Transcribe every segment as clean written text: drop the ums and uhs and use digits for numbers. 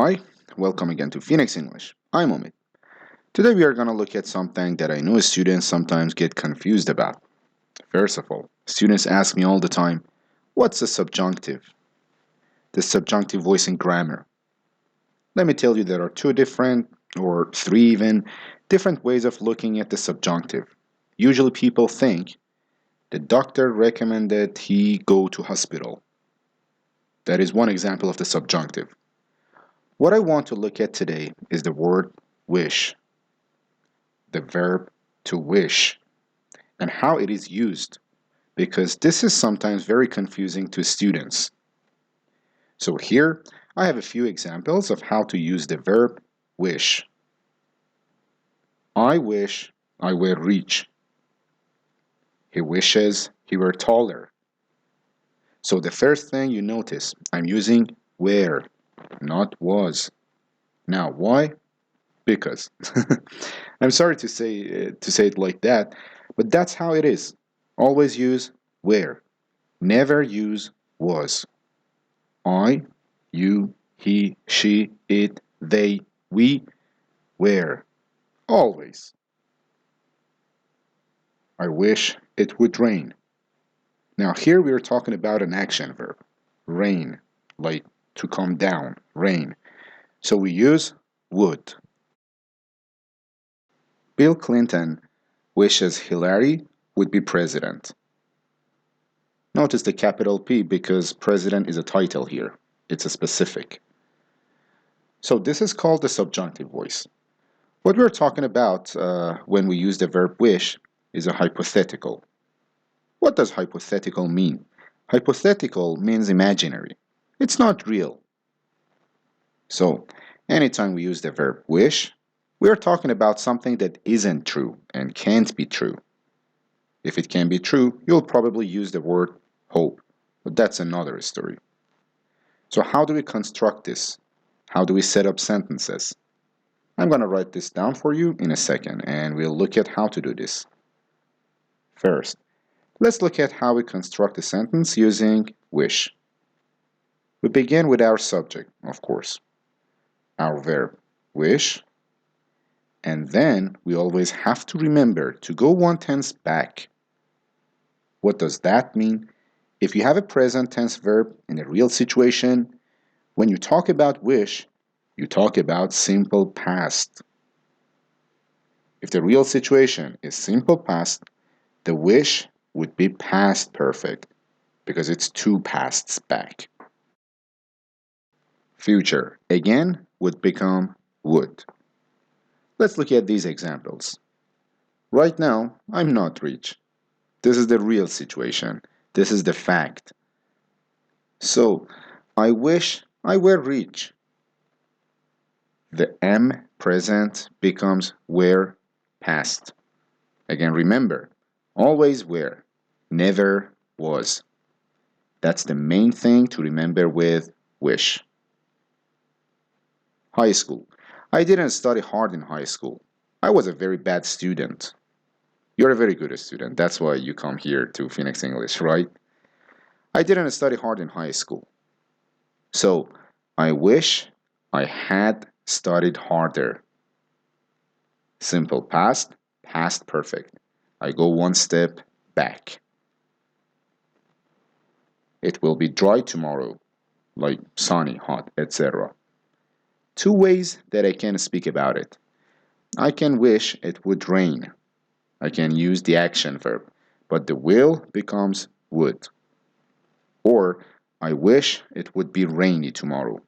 Hi, welcome again to Phoenix English. I'm Omid. Today we are going to look at something that I know students sometimes get confused about. First of all, students ask me all the time, what's a subjunctive? The subjunctive voice in grammar. Let me tell you there are two different, or three even, different ways of looking at the subjunctive. Usually people think the doctor recommended he go to hospital. That is one example of the subjunctive. What I want to look at today is the word wish, the verb to wish, and how it is used, because this is sometimes very confusing to students. So here, I have a few examples of how to use the verb wish. I wish I were rich. He wishes he were taller. So the first thing you notice, I'm using were, not was. Now, why? Because. I'm sorry to say it like that, but that's how it is. Always use were. Never use was. I, you, he, she, it, they, we, were. Always. I wish it would rain. Now here we are talking about an action verb. Rain, like to come down, rain. So we use would. Bill Clinton wishes Hillary would be president. Notice the capital P because president is a title here. It's a specific. So this is called the subjunctive voice. What we're talking about when we use the verb wish is a hypothetical. What does hypothetical mean? Hypothetical means imaginary. It's not real. So anytime we use the verb wish, we're talking about something that isn't true and can't be true. If it can be true, you'll probably use the word hope, but that's another story. So how do we construct this? How do we set up sentences? I'm going to write this down for you in a second, and we'll look at how to do this. First, let's look at how we construct a sentence using wish. We begin with our subject, of course, our verb, wish, and then we always have to remember to go one tense back. What does that mean? If you have a present tense verb in a real situation, when you talk about wish, you talk about simple past. If the real situation is simple past, the wish would be past perfect because it's two pasts back. Future, again, would become would. Let's look at these examples. Right now, I'm not rich. This is the real situation. This is the fact. So, I wish I were rich. The am present becomes were past. Again, remember, always were, never was. That's the main thing to remember with wish. High school. I didn't study hard in high school. I was a very bad student. You're a very good student. That's why you come here to Phoenix English, right? I didn't study hard in high school. So, I wish I had studied harder. Simple past, past perfect. I go one step back. It will be dry tomorrow, like sunny, hot, etc. Two ways that I can speak about it. I can wish it would rain. I can use the action verb, but the will becomes would. Or I wish it would be rainy tomorrow.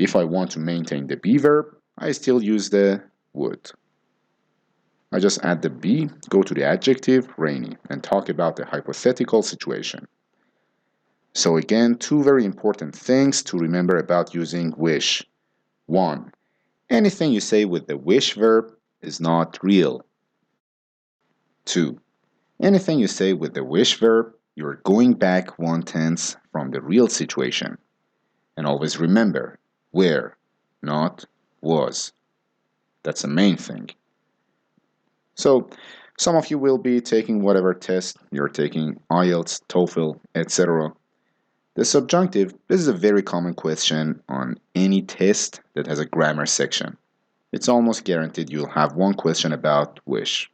If I want to maintain the be verb, I still use the would. I just add the be, go to the adjective rainy, and talk about the hypothetical situation. So again, two very important things to remember about using wish. One, anything you say with the wish verb is not real. Two, anything you say with the wish verb, you're going back one tense from the real situation. And always remember, where, not was. That's the main thing. So, some of you will be taking whatever test you're taking, IELTS, TOEFL, etc. The subjunctive, this is a very common question on any test that has a grammar section. It's almost guaranteed you'll have one question about wish.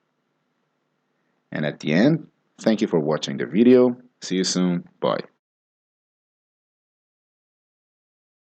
And at the end, thank you for watching the video. See you soon. Bye.